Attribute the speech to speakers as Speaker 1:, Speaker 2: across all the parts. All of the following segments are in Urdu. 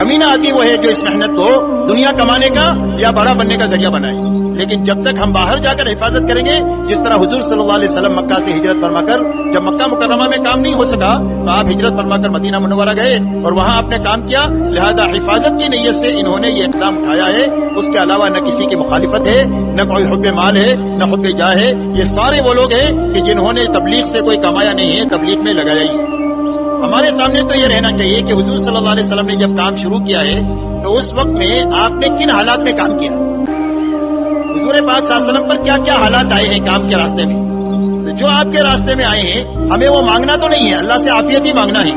Speaker 1: کمینہ آدمی وہ ہے جو اس محنت کو دنیا کمانے کا یا بڑا بننے کا ذریعہ بنائے. لیکن جب تک ہم باہر جا کر حفاظت کریں گے، جس طرح حضور صلی اللہ علیہ وسلم مکہ سے ہجرت فرما کر جب مکہ مکرمہ میں کام نہیں ہو سکا تو آپ ہجرت فرما کر مدینہ منورہ گئے اور وہاں آپ نے کام کیا. لہذا حفاظت کی نیت سے انہوں نے یہ اقدام اٹھایا ہے. اس کے علاوہ نہ کسی کی مخالفت ہے، نہ کوئی حب مال ہے، نہ حب جاہ ہے. یہ سارے وہ لوگ ہیں کہ جنہوں نے تبلیغ سے کوئی کمایا نہیں ہے، تبلیغ میں لگایا ہی. ہمارے سامنے تو یہ رہنا چاہیے کہ حضور صلی اللہ علیہ وسلم نے جب کام شروع کیا ہے تو اس وقت میں آپ نے کن حالات میں کام کیا، حضور پاک صلی اللہ علیہ وسلم پر کیا کیا حالات آئے ہیں کام کے راستے میں. تو جو آپ کے راستے میں آئے ہیں ہمیں وہ مانگنا تو نہیں ہے، اللہ سے عافیت ہی مانگنا ہے،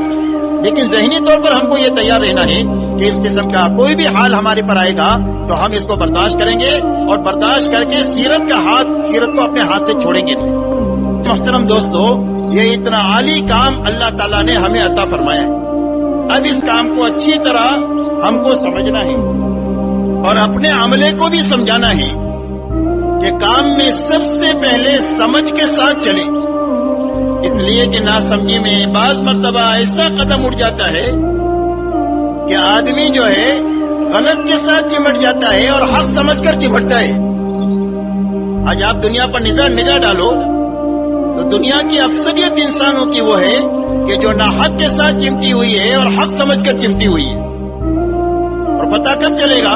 Speaker 1: لیکن ذہنی طور پر ہم کو یہ تیار رہنا ہے کہ اس قسم کا کوئی بھی حال ہمارے پر آئے گا تو ہم اس کو برداشت کریں گے اور برداشت کر کے سیرت کو اپنے ہاتھ سے چھوڑیں گے. محترم دوستو، یہ اتنا عالی کام اللہ تعالیٰ نے ہمیں عطا فرمایا ہے. اب اس کام کو اچھی طرح ہم کو سمجھنا ہے اور اپنے عملے کو بھی سمجھانا ہے کہ کام میں سب سے پہلے سمجھ کے ساتھ چلیں. اس لیے کہ ناسمجھی میں بعض مرتبہ ایسا قدم اٹھ جاتا ہے کہ آدمی جو ہے غلط کے ساتھ چمٹ جاتا ہے اور حق سمجھ کر چمٹتا ہے. آج آپ دنیا پر نگاہ ڈالو تو دنیا کی اکثریت انسانوں کی وہ ہے کہ جو ناحق کے ساتھ چمٹی ہوئی ہے اور حق سمجھ کر چمٹی ہوئی ہے. اور پتہ کب چلے گا؟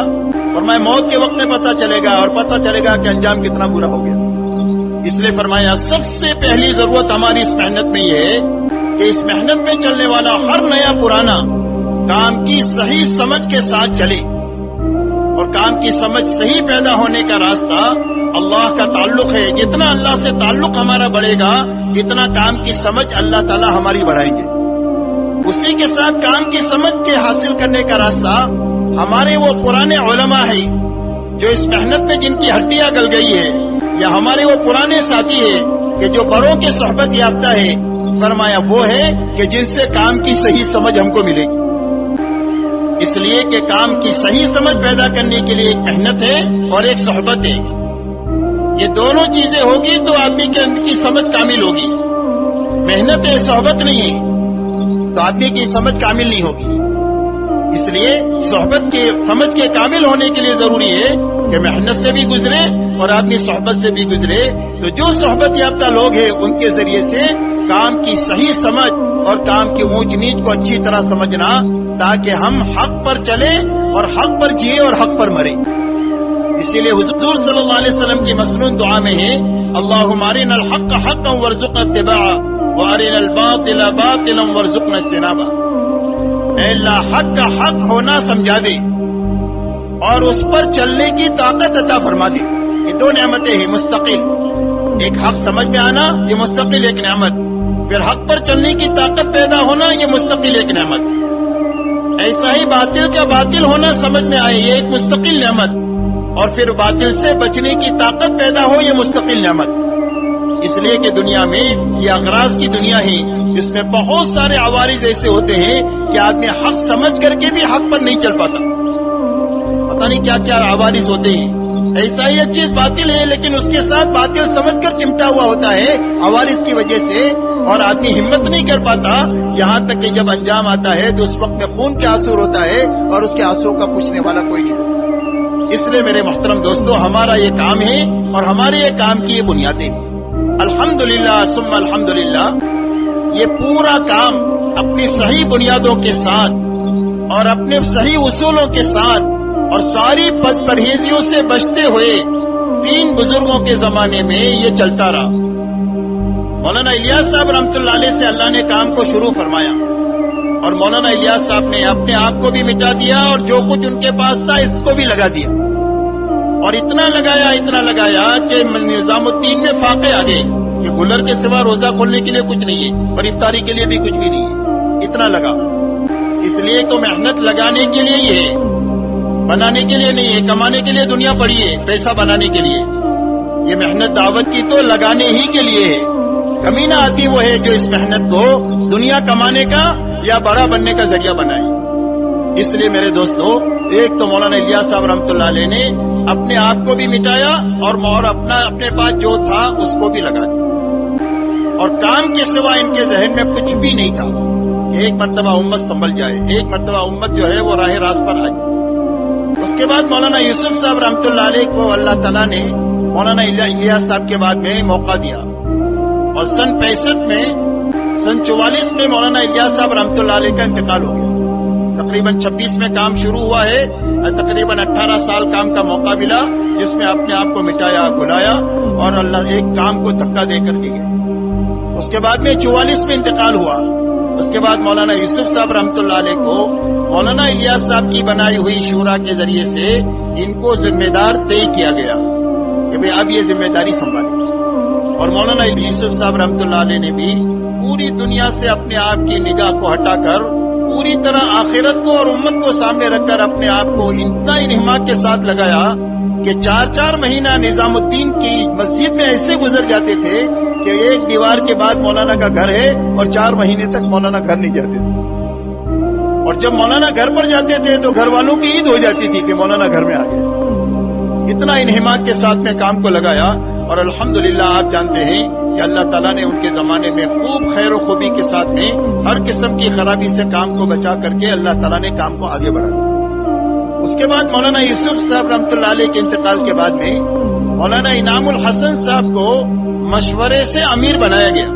Speaker 1: فرمایا موت کے وقت میں پتہ چلے گا، اور پتہ چلے گا کہ انجام کتنا برا ہو گیا. اس لیے فرمایا سب سے پہلی ضرورت ہماری اس محنت میں یہ ہے کہ اس محنت میں چلنے والا ہر نیا پرانا کام کی صحیح سمجھ کے ساتھ چلے. اور کام کی سمجھ صحیح پیدا ہونے کا راستہ اللہ کا تعلق ہے. جتنا اللہ سے تعلق ہمارا بڑھے گا اتنا کام کی سمجھ اللہ تعالی ہماری بڑھائیں گے. اسی کے ساتھ کام کی سمجھ کے حاصل کرنے کا راستہ ہمارے وہ پرانے علماء ہیں جو اس محنت میں جن کی ہڈیاں گل گئی ہے، یا ہمارے وہ پرانے ساتھی ہیں کہ جو بڑوں کے صحبت یافتہ ہے. فرمایا وہ ہے کہ جن سے کام کی صحیح سمجھ ہم کو ملے گی. اس لیے کہ کام کی صحیح سمجھ پیدا کرنے کے لیے ایک محنت ہے اور ایک صحبت ہے. یہ دونوں چیزیں ہوگی تو آدمی کے اندر کی سمجھ کامل ہوگی. محنت ہے، صحبت نہیں ہے تو آدمی کی سمجھ کامل نہیں ہوگی. اس لیے صحبت کے سمجھ کے کامل ہونے کے لیے ضروری ہے کہ محنت سے بھی گزرے اور آدمی صحبت سے بھی گزرے. تو جو صحبت یافتہ لوگ ہیں ان کے ذریعے سے کام کی صحیح سمجھ اور کام کی اونچ نیچ کو اچھی طرح سمجھنا، تاکہ ہم حق پر چلیں اور حق پر جیے اور حق پر مریں. اسی لیے حضور صلی اللہ علیہ وسلم کی مسنون دعا میں ہے اللہم ارنا الحق حقا وارزقنا اتباعہ وارنا الباطل باطلا وارزقنا اجتنابہ. اے اللہ، حق کا حق ہونا سمجھا دے اور اس پر چلنے کی طاقت عطا فرما دے. یہ دو نعمتیں ہیں مستقل. ایک حق سمجھ میں آنا، یہ مستقل ایک نعمت. پھر حق پر چلنے کی طاقت پیدا ہونا، یہ مستقل ایک نعمت. ایسا ہی باطل کا باطل ہونا سمجھ میں آئے، یہ ایک مستقل نعمت. اور پھر باطل سے بچنے کی طاقت پیدا ہو، یہ مستقل نعمت. اس لیے کہ دنیا میں یہ اغراض کی دنیا ہے جس میں بہت سارے عوارض ایسے ہوتے ہیں کہ آدمی حق سمجھ کر کے بھی حق پر نہیں چل پاتا. پتہ نہیں کیا کیا عوارض ہوتے ہیں. ایسا ہی ایک چیز باطل ہے لیکن اس کے ساتھ باطل سمجھ کر چمٹا ہوا ہوتا ہے عوارض کی وجہ سے، اور آدمی ہمت نہیں کر پاتا. یہاں تک کہ جب انجام آتا ہے تو اس وقت میں خون کے آنسو ہوتا ہے اور اس کے آنسو کا پوچھنے والا کوئی نہیں ہوتا. اس لیے میرے محترم دوستو، ہمارا یہ کام ہے اور ہمارے یہ کام کی یہ بنیادیں. الحمدللہ ثم الحمدللہ، یہ پورا کام اپنی صحیح بنیادوں کے ساتھ اور اپنے صحیح اصولوں کے ساتھ اور ساری بد پرہیزیوں سے بچتے ہوئے 3 بزرگوں کے زمانے میں یہ چلتا رہا. مولانا الیاس صاحب رحمۃ اللہ علیہ سے اللہ نے کام کو شروع فرمایا اور مولانا الیاس صاحب نے اپنے آپ کو بھی مٹا دیا اور جو کچھ ان کے پاس تھا اس کو بھی لگا دیا. اور اتنا لگایا کہ نظام الدین میں فاقے آ گئے کہ گلر کے سوا روزہ کھولنے کے لیے کچھ نہیں ہے اور افطاری کے لیے بھی کچھ بھی نہیں ہے. اتنا لگا. اس لیے تو محنت لگانے کے لیے ہی ہے، بنانے کے لیے نہیں ہے. کمانے کے لیے دنیا پڑی ہے، پیسہ بنانے کے لیے. یہ محنت دعوت کی تو لگانے ہی کے لیے ہے. کمینہ آدمی وہ ہے جو اس محنت کو دنیا کمانے کا یا بڑا بننے کا ذریعہ بنائے. اس لیے میرے دوستو، ایک تو مولانا الیاس صاحب رحمۃ اللہ علیہ نے اپنے آپ کو بھی مٹایا اور اپنے پاس جو تھا اس کو بھی لگا دیا. اور کام کے سوا ان کے ذہن میں کچھ بھی نہیں تھا ایک مرتبہ امت سنبھل جائے، ایک مرتبہ امت جو ہے وہ راہ راست پر آئے۔ اس کے بعد مولانا یوسف صاحب رحمۃ اللہ علیہ کو اللہ تعالیٰ نے مولانا الیاس صاحب کے بعد میں موقع دیا، اور سن 44 میں مولانا الیاس صاحب رحمۃ اللہ علیہ کا انتقال ہو گیا۔ تقریباً 26 میں کام شروع ہوا ہے، تقریباً 18 سال کام کا موقع ملا، جس میں اپنے آپ کو مٹایا بلایا اور اللہ ایک کام کو دھکا دے کر کے گئے۔ اس کے بعد میں 44 میں انتقال ہوا۔ اس کے بعد مولانا یوسف صاحب رحمۃ اللہ علیہ کو مولانا الیاس صاحب کی بنائی ہوئی شورا کے ذریعے سے ان کو ذمہ دار طے کیا گیا کہ بھئی اب یہ ذمہ داری سنبھالیں، اور مولانا یوسف صاحب رحمۃ اللہ علیہ نے بھی پوری دنیا سے اپنے آپ کی نگاہ کو ہٹا کر پوری طرح آخرت کو اور امت کو سامنے رکھ کر اپنے آپ کو اتنا انہماک کے ساتھ لگایا کہ 4 مہینہ نظام الدین کی مسجد میں ایسے گزر جاتے تھے کہ ایک دیوار کے بعد مولانا کا گھر ہے اور 4 مہینے تک مولانا گھر نہیں جاتے تھے، اور جب مولانا گھر پر جاتے تھے تو گھر والوں کی عید ہو جاتی تھی کہ مولانا گھر میں آ گئے۔ اتنا انہماک کے ساتھ میں کام کو لگایا، اور الحمدللہ آپ جانتے ہیں کہ اللہ تعالیٰ نے ان کے زمانے میں خوب خیر و خوبی کے ساتھ میں ہر قسم کی خرابی سے کام کو بچا کر کے اللہ تعالیٰ نے کام کو آگے بڑھایا۔ اس کے بعد مولانا یوسف صاحب رحمۃ اللہ علیہ کے انتقال کے بعد میں مولانا انعام الحسن صاحب کو مشورے سے امیر بنایا گیا،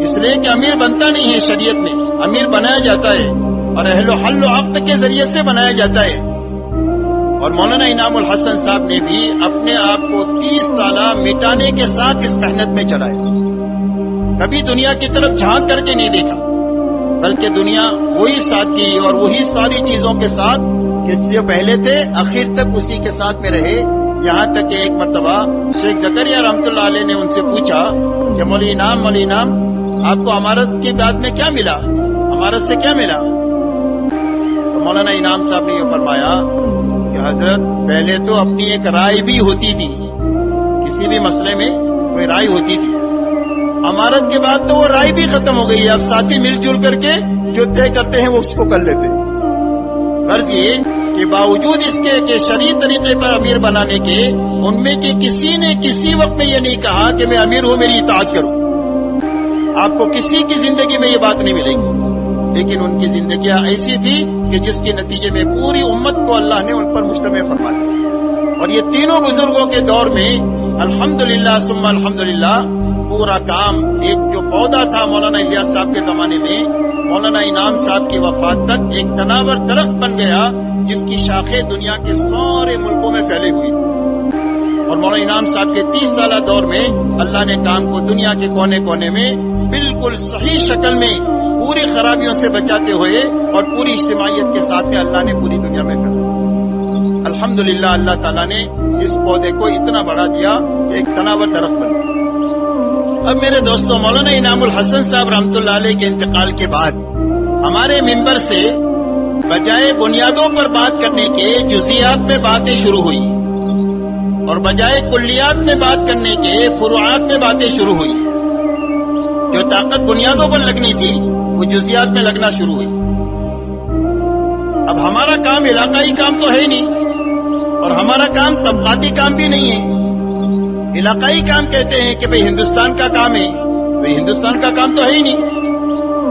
Speaker 1: اس لیے کہ امیر بنتا نہیں ہے شریعت میں، امیر بنایا جاتا ہے اور اہل و حل و عقد کے ذریعے سے بنایا جاتا ہے۔ اور مولانا انعام الحسن صاحب نے بھی اپنے آپ کو 30 سالہ مٹانے کے ساتھ اس محنت میں چلایا، کبھی دنیا کی طرف جھانک کر کے نہیں دیکھا، بلکہ دنیا وہی ساتھی اور وہی ساری چیزوں کے ساتھ کہ جو پہلے تھے آخر تک اسی کے ساتھ میں رہے، یہاں تک کہ ایک مرتبہ شیخ زکریا رحمۃ اللہ علیہ نے ان سے پوچھا کہ مولی انعام آپ کو امارت کے بعد میں کیا ملا، امارت سے کیا ملا؟ تو مولانا انعام صاحب نے یہ فرمایا کہ حضرت پہلے تو اپنی ایک رائے بھی ہوتی تھی، کسی بھی مسئلے میں کوئی رائے ہوتی تھی، امارت کے بعد تو وہ رائے بھی ختم ہو گئی ہے، اب ساتھی مل جل کر کے جو طے کرتے ہیں وہ اس کو کر لیتے ہیں۔ غرض یہ کہ باوجود اس کے کہ شرعی طریقے پر امیر بنانے کے، ان میں کہ کسی نے کسی وقت میں یہ نہیں کہا کہ میں امیر ہوں میری اطاعت کروں، آپ کو کسی کی زندگی میں یہ بات نہیں ملے گی، لیکن ان کی زندگیاں ایسی تھی کہ جس کے نتیجے میں پوری امت کو اللہ نے ان پر مجتمع فرما دیا۔ اور یہ تینوں بزرگوں کے دور میں الحمدللہ ثم الحمدللہ پورا کام، ایک جو پودا تھا مولانا الیاس صاحب کے زمانے میں مولانا انعام صاحب کی وفات تک ایک تناور درخت بن گیا، جس کی شاخیں دنیا کے سارے ملکوں میں پھیلی ہوئی، اور مولانا انعام صاحب کے 30 سالہ دور میں اللہ نے کام کو دنیا کے کونے کونے میں بالکل صحیح شکل میں پوری خرابیوں سے بچاتے ہوئے اور پوری اجتماعیت کے ساتھ میں اللہ نے پوری دنیا میں پھیلایا۔ الحمدللہ اللہ تعالیٰ نے اس پودے کو اتنا بڑھا دیا کہ ایک تناور درخت بن گیا۔ اب میرے دوستوں، مولانا انعام الحسن صاحب رحمۃ اللہ علیہ کے انتقال کے بعد ہمارے ممبر سے بجائے بنیادوں پر بات کرنے کے جزیات میں باتیں شروع ہوئی، اور بجائے کلیات میں بات کرنے کے فروعات میں باتیں شروع ہوئی۔ جو طاقت بنیادوں پر لگنی تھی وہ جزیات میں لگنا شروع ہوئی۔ اب ہمارا کام علاقائی کام تو ہے نہیں، اور ہمارا کام طبقاتی کام بھی نہیں ہے۔ علاقائی کام کہتے ہیں کہ بھئی ہندوستان کا کام ہے، بھئی ہندوستان کا کام تو ہے ہی نہیں،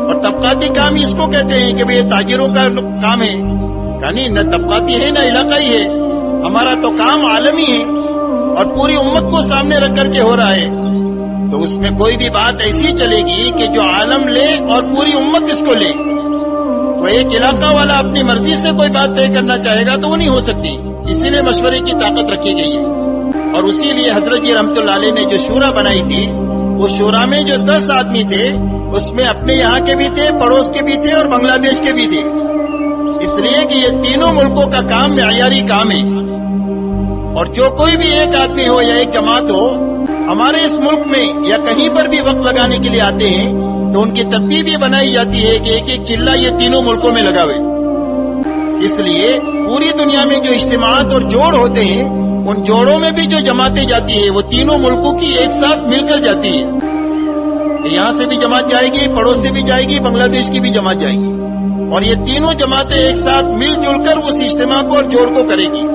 Speaker 1: اور طبقاتی کام اس کو کہتے ہیں کہ بھئی یہ تاجروں کا کام ہے، یعنی نہ طبقاتی ہے نہ علاقائی ہے، ہمارا تو کام عالمی ہے اور پوری امت کو سامنے رکھ کر کے ہو رہا ہے۔ تو اس میں کوئی بھی بات ایسی چلے گی کہ جو عالم لے اور پوری امت اس کو لے۔ تو ایک علاقہ والا اپنی مرضی سے کوئی بات طے کرنا چاہے گا تو وہ نہیں ہو سکتی، اسی لیے مشورے کی طاقت رکھی گئی ہے۔ اور اسی لیے حضرت جی رحمۃ اللہ علیہ نے جو شورا بنائی تھی، وہ شورا میں جو 10 آدمی تھے اس میں اپنے یہاں کے بھی تھے، پڑوس کے بھی تھے اور بنگلہ دیش کے بھی تھے، اس لیے کہ یہ تینوں ملکوں کا کام معیاری کام ہے، اور جو کوئی بھی ایک آدمی ہو یا ایک جماعت ہو ہمارے اس ملک میں یا کہیں پر بھی وقت لگانے کے لیے آتے ہیں تو ان کی ترتیب یہ بنائی جاتی ہے کہ ایک ایک چلہ یہ تینوں ملکوں میں لگاوے۔ اس لیے پوری دنیا میں جو اجتماعات اور جوڑ ہوتے ہیں ان جوڑوں میں بھی جو جماعتیں جاتی ہیں وہ تینوں ملکوں کی ایک ساتھ مل کر جاتی ہے، یہاں سے بھی جماعت جائے گی، پڑوس سے بھی جائے گی، بنگلہ دیش کی بھی جماعت جائے گی، اور یہ تینوں جماعتیں ایک ساتھ مل جل کر اس اجتماع کو اور جوڑ کو کرے گی۔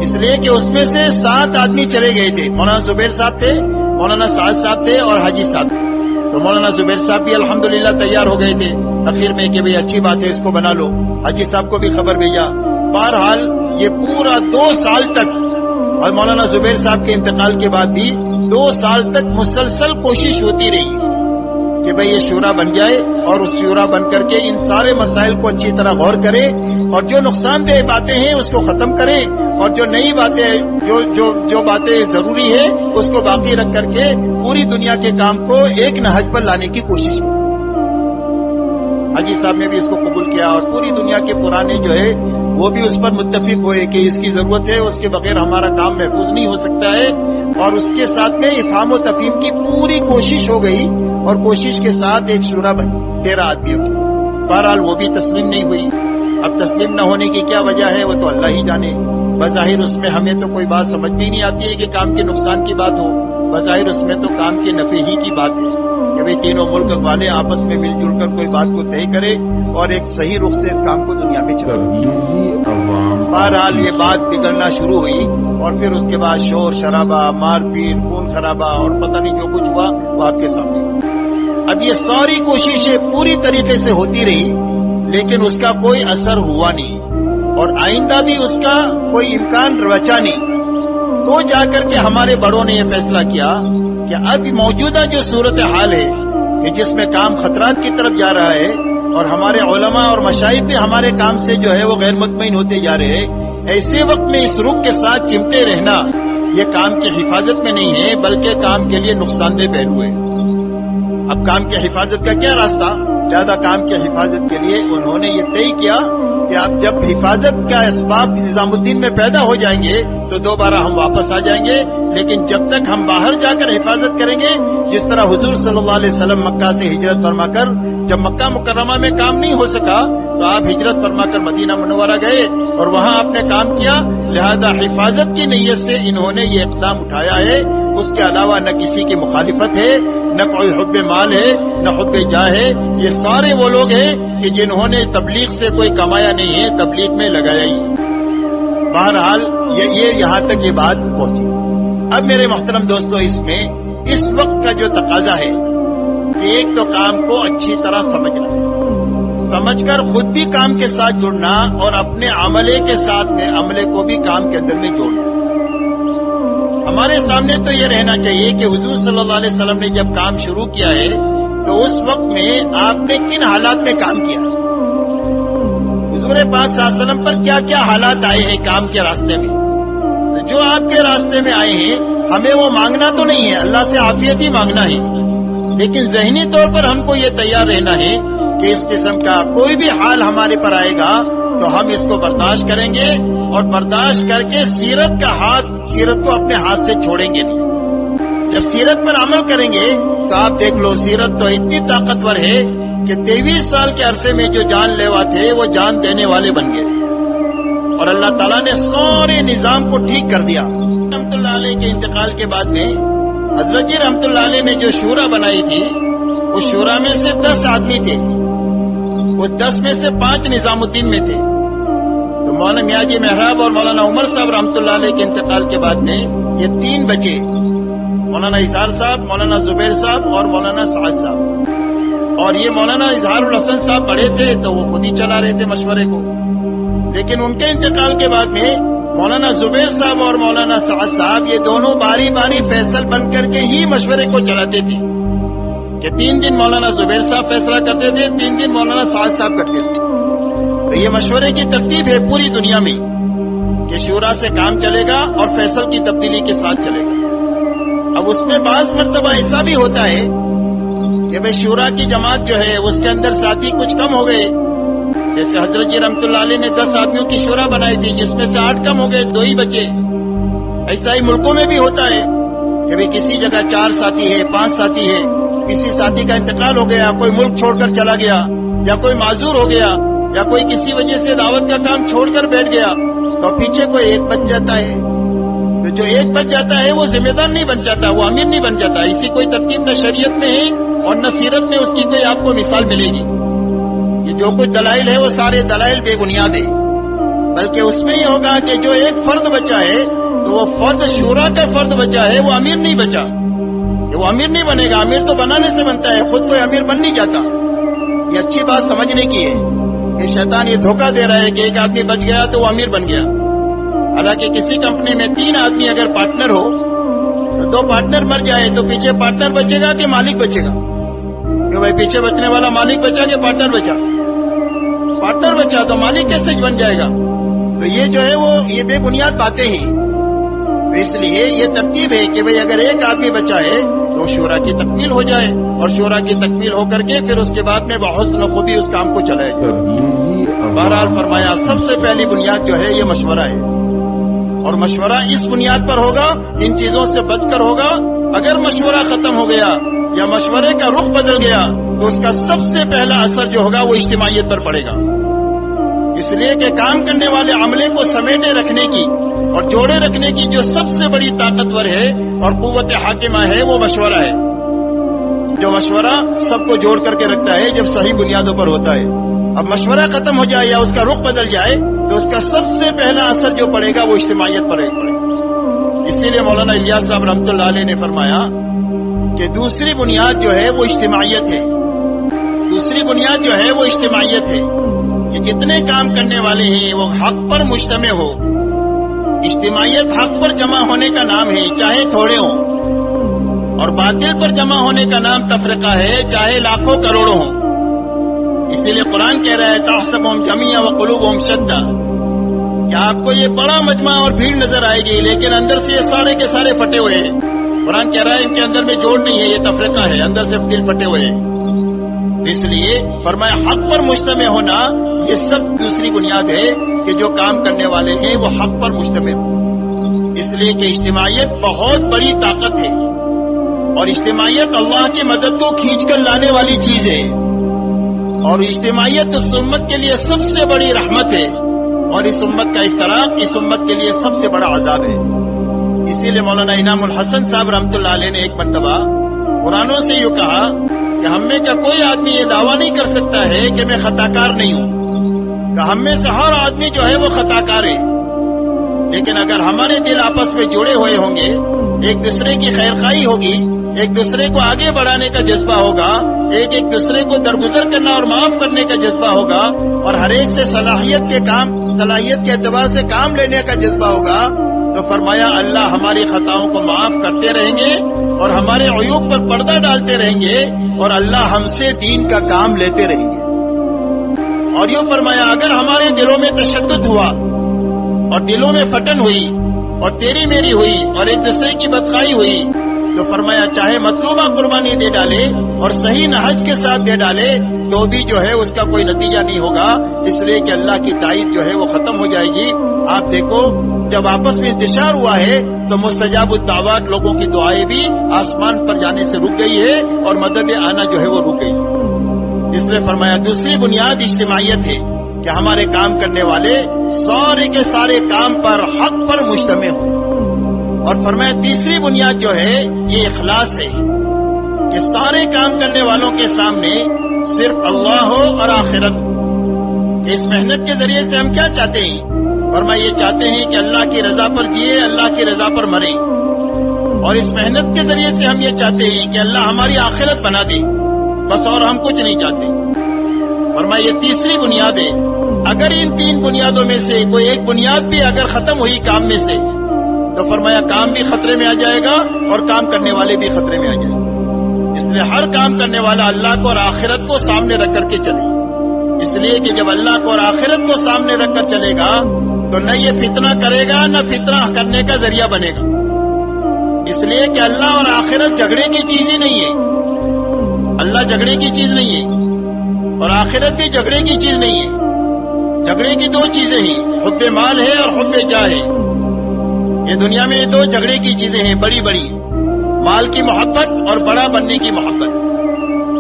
Speaker 1: اس لیے کہ اس میں سے 7 آدمی چلے گئے تھے، مولانا زبیر صاحب تھے، مولانا سعد صاحب تھے اور حاجی صاحب تھے، تو مولانا زبیر صاحب بھی الحمدللہ تیار ہو گئے تھے اخیر میں کہ بھئی اچھی بات ہے اس کو بنا لو. حاجی صاحب کو بھی خبر بھیجا. بہرحال یہ پورا 2 سال تک، اور مولانا زبیر صاحب کے انتقال کے بعد بھی 2 سال تک مسلسل کوشش ہوتی رہی کہ بھئی یہ شورا بن جائے اور اس شورا بن کر کے ان سارے مسائل کو اچھی طرح غور کرے اور جو نقصان دہ باتیں ہیں اس کو ختم کریں اور جو نئی باتیں جو باتیں ضروری ہے اس کو باقی رکھ کر کے پوری دنیا کے کام کو ایک نہج پر لانے کی کوشش کی. حاجی صاحب نے بھی اس کو قبول کیا اور پوری دنیا کے پرانے جو ہے وہ بھی اس پر متفق ہوئے کہ اس کی ضرورت ہے، اس کے بغیر ہمارا کام محفوظ نہیں ہو سکتا ہے. اور اس کے ساتھ میں افہام و تفہیم کی پوری کوشش ہو گئی اور کوشش کے ساتھ ایک شورا بنی 13 آدمیوں کی. بہرحال وہ بھی تسلیم نہیں ہوئی. اب تسلیم نہ ہونے کی کیا وجہ ہے وہ تو اللہ ہی جانے. بظاہر اس میں ہمیں تو کوئی بات سمجھ میں نہیں آتی ہے کہ کام کے نقصان کی بات ہو. بظاہر اس میں تو کام کے نفع ہی کی بات ہے کہ بھئی تینوں ملک والے آپس میں مل جل کر کوئی بات کو طے کرے اور ایک صحیح رخ سے اس کام کو دنیا میں چلائے. بہرحال یہ بات بگڑنا شروع ہوئی اور پھر اس کے بعد شور شرابہ، مار پیٹ، خون خرابہ اور پتہ نہیں جو کچھ ہوا وہ آپ کے سامنے. اب یہ ساری کوششیں پوری طریقے سے ہوتی رہی لیکن اس کا کوئی اثر ہوا نہیں اور آئندہ بھی اس کا کوئی امکان بچا نہیں. تو جا کر کے ہمارے بڑوں نے یہ فیصلہ کیا کہ اب موجودہ جو صورتحال ہے کہ جس میں کام خطرات کی طرف جا رہا ہے اور ہمارے علماء اور مشائخ بھی ہمارے کام سے جو ہے وہ غیر مطمئن ہوتے جا رہے ہیں، ایسے وقت میں اس رخ کے ساتھ چمٹے رہنا یہ کام کی حفاظت میں نہیں ہے بلکہ کام کے لیے نقصان دہ پہلو ہے. اب کام کی حفاظت کا کیا راستہ؟ زیادہ کام کی حفاظت کے لیے انہوں نے یہ طے کیا کہ اب جب حفاظت کا اسباب نظام الدین میں پیدا ہو جائیں گے تو دوبارہ ہم واپس آ جائیں گے، لیکن جب تک ہم باہر جا کر حفاظت کریں گے جس طرح حضور صلی اللہ علیہ وسلم مکہ سے ہجرت فرما کر جب مکہ مکرمہ میں کام نہیں ہو سکا تو آپ ہجرت فرما کر مدینہ منورہ گئے اور وہاں آپ نے کام کیا. لہذا حفاظت کی نیت سے انہوں نے یہ اقدام اٹھایا ہے. اس کے علاوہ نہ کسی کی مخالفت ہے، نہ کوئی حب مال ہے، نہ حب جاہ ہے. یہ سارے وہ لوگ ہیں کہ جنہوں نے تبلیغ سے کوئی کمایا نہیں ہے، تبلیغ میں لگایا ہی. بہرحال یہ یہاں تک یہ بات پہنچی. اب میرے محترم دوستو اس میں اس وقت کا جو تقاضا ہے کہ ایک تو کام کو اچھی طرح سمجھ کر خود بھی کام کے ساتھ جڑنا اور اپنے عملے کے ساتھ میں عملے کو بھی کام کے اندر میں جوڑنا. ہمارے سامنے تو یہ رہنا چاہیے کہ حضور صلی اللہ علیہ وسلم نے جب کام شروع کیا ہے تو اس وقت میں آپ نے کن حالات میں کام کیا، حضور پاک صلی اللہ علیہ وسلم پر کیا کیا حالات آئے ہیں کام کے راستے میں. تو جو آپ کے راستے میں آئے ہیں ہمیں وہ مانگنا تو نہیں ہے، اللہ سے عافیت ہی مانگنا ہے، لیکن ذہنی طور پر ہم کو یہ تیار رہنا ہے کہ اس قسم کا کوئی بھی حال ہمارے پر آئے گا تو ہم اس کو برداشت کریں گے اور برداشت کر کے سیرت کو اپنے ہاتھ سے چھوڑیں گے نہیں. جب سیرت پر عمل کریں گے تو آپ دیکھ لو سیرت تو اتنی طاقتور ہے کہ 23 سال کے عرصے میں جو جان لیوا تھے وہ جان دینے والے بن گئے اور اللہ تعالیٰ نے سارے نظام کو ٹھیک کر دیا. رحمت اللہ علیہ کے انتقال کے بعد میں حضرت جی رحمت اللہ علیہ نے جو شورا بنائی تھی اس شورا میں سے 10 آدمی تھے، اس 10 میں سے 5 نظام الدین میں تھے. تو مولانا میاں جی محراب اور مولانا عمر صاحب رحمت اللہ علیہ کے انتقال کے بعد میں یہ 3 بچے، مولانا اظہار صاحب، مولانا زبیر صاحب اور مولانا سعد صاحب. اور یہ مولانا اظہار الحسن صاحب بڑے تھے تو وہ خود ہی چلا رہے تھے مشورے کو، لیکن ان کے انتقال کے بعد میں مولانا زبیر صاحب اور مولانا سعد صاحب یہ دونوں باری باری فیصل بن کر کے ہی مشورے کو چلاتے تھے کہ 3 دن مولانا زبیر صاحب فیصلہ کرتے تھے، 3 دن مولانا سعد صاحب کرتے تھے. تو یہ مشورے کی ترتیب ہے پوری دنیا میں کہ شورا سے کام چلے گا اور فیصل کی تبدیلی کے ساتھ چلے گا. اب اس میں بعض مرتبہ ایسا بھی ہوتا ہے کہ بھئی شورا کی جماعت جو ہے اس کے اندر ساتھی کچھ کم ہو گئے، جیسے حضرت جی رحمت اللہ علیہ نے 10 آدمیوں کی شورا بنائی تھی جس میں سے 8 کم ہو گئے، 2 ہی بچے. ایسا ہی ملکوں میں بھی ہوتا ہے کہ بھئی کسی جگہ 4 ساتھی ہے، 5 ساتھی ہے، کسی ساتھی کا انتقال ہو گیا، کوئی ملک چھوڑ کر چلا گیا یا کوئی معذور ہو گیا یا کوئی کسی وجہ سے دعوت کا کام چھوڑ کر بیٹھ گیا تو پیچھے کوئی ایک بچ جاتا ہے. تو جو ایک بچ جاتا ہے وہ ذمہ دار نہیں بن جاتا، وہ امیر نہیں بن جاتا. اسی کوئی ترتیب نہ شریعت میں ہے اور نہ سیرت میں اس کی کوئی آپ کو مثال ملے گی. یہ جو کچھ دلائل ہے وہ سارے دلائل بے بنیاد ہے، بلکہ اس میں یہ ہوگا کہ جو ایک فرد بچا ہے تو وہ فرد شورا کا فرد بچا ہے، وہ امیر نہیں بچا. کہ وہ امیر نہیں بنے گا، امیر تو بنانے سے بنتا ہے، خود کوئی امیر بن نہیں جاتا. یہ اچھی بات سمجھنے کی ہے کہ شیطان یہ دھوکہ دے رہا ہے کہ ایک آدمی بچ گیا تو وہ امیر بن گیا. حالانکہ کسی کمپنی میں 3 آدمی اگر پارٹنر ہو تو 2 پارٹنر مر جائے تو پیچھے پارٹنر بچے گا کہ مالک بچے گا؟ کہ بھائی پیچھے بچنے والا مالک بچا کہ پارٹنر بچا؟ پارٹنر بچا تو مالک کیسے بن جائے گا؟ تو یہ جو ہے وہ یہ بے بنیاد باتیں ہی. تو اس لیے یہ ترتیب ہے کہ بھئی اگر ایک آدمی بچا ہے تو شورا کی تکمیل ہو جائے، اور شورا کی تکمیل ہو کر کے پھر اس کے بعد میں بحسن خوبی اس کام کو چلائے. بہرحال فرمایا سب سے پہلی بنیاد جو ہے یہ مشورہ ہے، اور مشورہ اس بنیاد پر ہوگا، ان چیزوں سے بچ کر ہوگا. اگر مشورہ ختم ہو گیا یا مشورے کا رخ بدل گیا تو اس کا سب سے پہلا اثر جو ہوگا وہ اجتماعیت پر پڑے گا. اس لیے کہ کام کرنے والے عملے کو سمیٹے رکھنے کی اور جوڑے رکھنے کی جو سب سے بڑی طاقتور ہے اور قوت حاکمہ ہے وہ مشورہ ہے. جو مشورہ سب کو جوڑ کر کے رکھتا ہے جب صحیح بنیادوں پر ہوتا ہے. اب مشورہ ختم ہو جائے یا اس کا رخ بدل جائے تو اس کا سب سے پہلا اثر جو پڑے گا وہ اجتماعیت پر پڑے گا. اسی لیے مولانا الیاس صاحب رحمۃ اللہ علیہ نے فرمایا کہ دوسری بنیاد جو ہے وہ اجتماعیت ہے. دوسری بنیاد جو ہے وہ اجتماعیت ہے کہ جتنے کام کرنے والے ہیں وہ حق پر مجتمع ہو. اجتماعیت حق پر جمع ہونے کا نام ہے چاہے تھوڑے ہوں، اور باطل پر جمع ہونے کا نام تفرقہ ہے چاہے لاکھوں کروڑوں ہوں. اسی لیے قرآن کہہ رہا ہے تحسبهم جميعا وقلوبهم شتى، کہ آپ کو یہ بڑا مجمع اور بھیڑ نظر آئے گی لیکن اندر سے یہ سارے کے سارے پھٹے ہوئے ہیں. قرآن کہہ رہا ہے ان کے اندر میں جوڑ نہیں ہے، یہ تفرقہ ہے، اندر سے دل پھٹے ہوئے ہیں. اس لیے فرمایا حق پر مجتمع ہونا یہ سب دوسری بنیاد ہے کہ جو کام کرنے والے ہیں وہ حق پر مجتمع ہو. اس لیے کہ اجتماعیت بہت بڑی طاقت ہے، اور اجتماعیت اللہ کی مدد کو کھینچ کر لانے والی چیز ہے، اور اجتماعیت اس امت کے لیے سب سے بڑی رحمت ہے، اور اس امت کا افتراق اس امت کے لیے سب سے بڑا عذاب ہے. اسی لیے مولانا انعام الحسن صاحب رحمۃ اللہ علیہ نے ایک مرتبہ قرآنوں سے یہ کہا کہ ہم میں کا کوئی آدمی یہ دعویٰ نہیں کر سکتا ہے کہ میں خطا کار نہیں ہوں، کہ ہم میں سے ہر آدمی جو ہے وہ خطا کار ہے، لیکن اگر ہمارے دل آپس میں جڑے ہوئے ہوں گے، ایک دوسرے کی خیرخواہی ہوگی، ایک دوسرے کو آگے بڑھانے کا جذبہ ہوگا، ایک دوسرے کو درگزر کرنا اور معاف کرنے کا جذبہ ہوگا، اور ہر ایک سے صلاحیت کے اعتبار سے کام لینے کا جذبہ ہوگا، تو فرمایا اللہ ہماری خطاؤں کو معاف کرتے رہیں گے اور ہمارے عیوب پر پردہ ڈالتے رہیں گے، اور اللہ ہم سے دین کا کام لیتے رہیں گے. اور یوں فرمایا اگر ہمارے دلوں میں تشدد ہوا اور دلوں میں پھٹن ہوئی اور تیری میری ہوئی اور ایک دوسرے کی بدخواہی ہوئی تو فرمایا چاہے مطلوبہ قربانی دے ڈالے اور صحیح نہج کے ساتھ دے ڈالے تو بھی جو ہے اس کا کوئی نتیجہ نہیں ہوگا، اس لیے کہ اللہ کی تائید جو ہے وہ ختم ہو جائے گی. آپ دیکھو جب آپس میں انتشار ہوا ہے تو مستجاب الدعوات لوگوں کی دعائیں بھی آسمان پر جانے سے رک گئی ہے اور مدد آنا جو ہے وہ رک گئی. اس لیے فرمایا دوسری بنیاد اجتماعیت ہے کہ ہمارے کام کرنے والے سارے کے سارے کام پر حق پر مجتمع ہوں. اور فرمایا تیسری بنیاد جو ہے یہ اخلاص ہے کہ سارے کام کرنے والوں کے سامنے صرف اللہ ہو اور آخرت ہو. کہ اس محنت کے ذریعے سے ہم کیا چاہتے ہیں؟ فرمایا یہ چاہتے ہیں کہ اللہ کی رضا پر جیے، اللہ کی رضا پر مریں، اور اس محنت کے ذریعے سے ہم یہ چاہتے ہیں کہ اللہ ہماری آخرت بنا دے، بس اور ہم کچھ نہیں چاہتے. فرمایا یہ تیسری بنیاد ہے. اگر ان 3 بنیادوں میں سے کوئی ایک بنیاد بھی اگر ختم ہوئی کام میں سے تو فرمایا کام بھی خطرے میں آ جائے گا اور کام کرنے والے بھی خطرے میں آ جائیں گے. اس لیے ہر کام کرنے والا اللہ کو اور آخرت کو سامنے رکھ کر کے چلے. اس لیے کہ جب اللہ کو اور آخرت کو سامنے رکھ کر چلے گا تو نہ یہ فتنہ کرے گا نہ فتنہ کرنے کا ذریعہ بنے گا. اس لیے کہ اللہ اور آخرت جھگڑے کی چیز ہی نہیں ہے. اللہ جھگڑے کی چیز نہیں ہے اور آخرت بھی جھگڑے کی چیز نہیں ہے. جھگڑے کی 2 چیزیں ہیں، حب مال ہے اور حب جاہ ہے. یہ دنیا میں 2 جھگڑے کی چیزیں ہیں بڑی بڑی، مال کی محبت اور بڑا بننے کی محبت.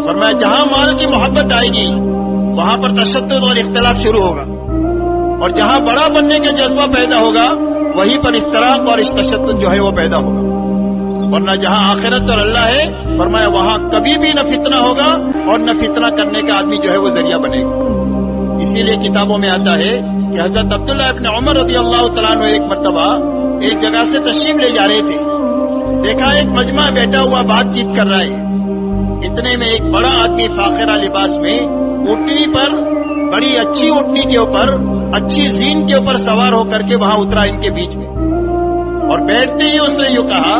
Speaker 1: فرمایا جہاں مال کی محبت آئے گی وہاں پر تشدد اور اختلاف شروع ہوگا، اور جہاں بڑا بننے کا جذبہ پیدا ہوگا وہیں پر اختلاف اور تشدد جو ہے وہ پیدا ہوگا. ورنہ جہاں آخرت اور اللہ ہے فرمایا وہاں کبھی بھی نہ فتنہ ہوگا اور نہ فتنہ کرنے کا آدمی جو ہے وہ ذریعہ بنے گا. اسی لیے کتابوں میں آتا ہے کہ حضرت عبداللہ ابن عمر رضی اللہ تعالیٰ عنہ ایک مرتبہ ایک جگہ سے تشریف لے جا رہے تھے. دیکھا ایک مجمع بیٹھا ہوا بات چیت کر رہا ہے، اتنے میں ایک بڑا آدمی فاخرہ لباس میں اونٹنی پر، بڑی اچھی اونٹنی کے اوپر، اچھی زین کے اوپر سوار ہو کر کے وہاں اترا ان کے بیچ میں، اور بیٹھتے ہی اس نے یوں کہا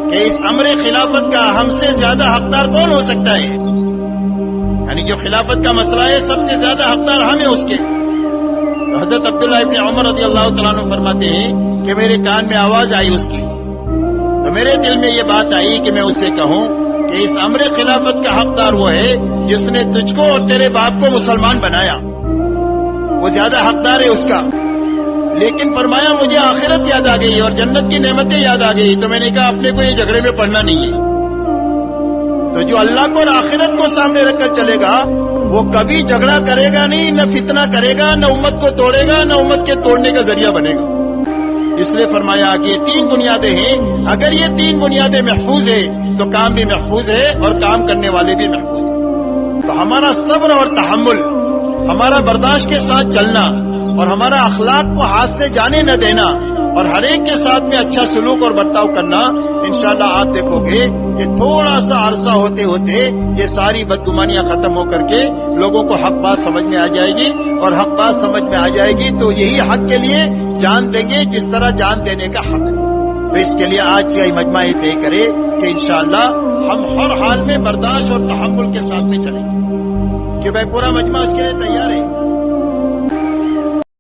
Speaker 1: کہ اس امر خلافت کا ہم سے زیادہ حقدار کون ہو سکتا ہے؟ یعنی جو خلافت کا مسئلہ ہے سب سے زیادہ حقدار ہم ہیں اس کے۔ تو حضرت عبداللہ ابن عمر رضی اللہ تعالیٰ عنہ فرماتے ہیں کہ میرے کان میں آواز آئی اس کی، تو میرے دل میں یہ بات آئی کہ میں اس سے کہوں کہ اس امر خلافت کا حقدار وہ ہے جس نے تجھ کو اور تیرے باپ کو مسلمان بنایا، وہ زیادہ حقدار ہے اس کا۔ لیکن فرمایا مجھے آخرت یاد آ گئی اور جنت کی نعمتیں یاد آ گئی، تو میں نے کہا اپنے کو یہ جھگڑے میں پڑنا نہیں ہے۔ تو جو اللہ کو اور آخرت کو سامنے رکھ کر چلے گا وہ کبھی جھگڑا کرے گا نہیں، نہ فتنہ کرے گا، نہ امت کو توڑے گا، نہ امت کے توڑنے کا ذریعہ بنے گا۔ اس لیے فرمایا کہ یہ تین بنیادیں ہیں، اگر یہ تین بنیادیں محفوظ ہے تو کام بھی محفوظ ہے اور کام کرنے والے بھی محفوظ ہیں۔ تو ہمارا صبر اور تحمل، ہمارا برداشت کے ساتھ چلنا اور ہمارا اخلاق کو ہاتھ سے جانے نہ دینا اور ہر ایک کے ساتھ میں اچھا سلوک اور برتاؤ کرنا، انشاءاللہ آپ دیکھو گے کہ تھوڑا سا عرصہ ہوتے ہوتے یہ ساری بدگمانیاں ختم ہو کر کے لوگوں کو حق بات سمجھ میں آ جائے گی، اور حق بات سمجھ میں آ جائے گی تو یہی حق کے لیے جان دیں گے جس طرح جان دینے کا حق ہے۔ تو اس کے لیے آج کا مجمع یہ طے کرے کہ انشاءاللہ ہم ہر حال میں برداشت اور تحمل کے ساتھ میں چلیں گے، کہ بھائی پورا مجمع اس کے لیے تیار ہے۔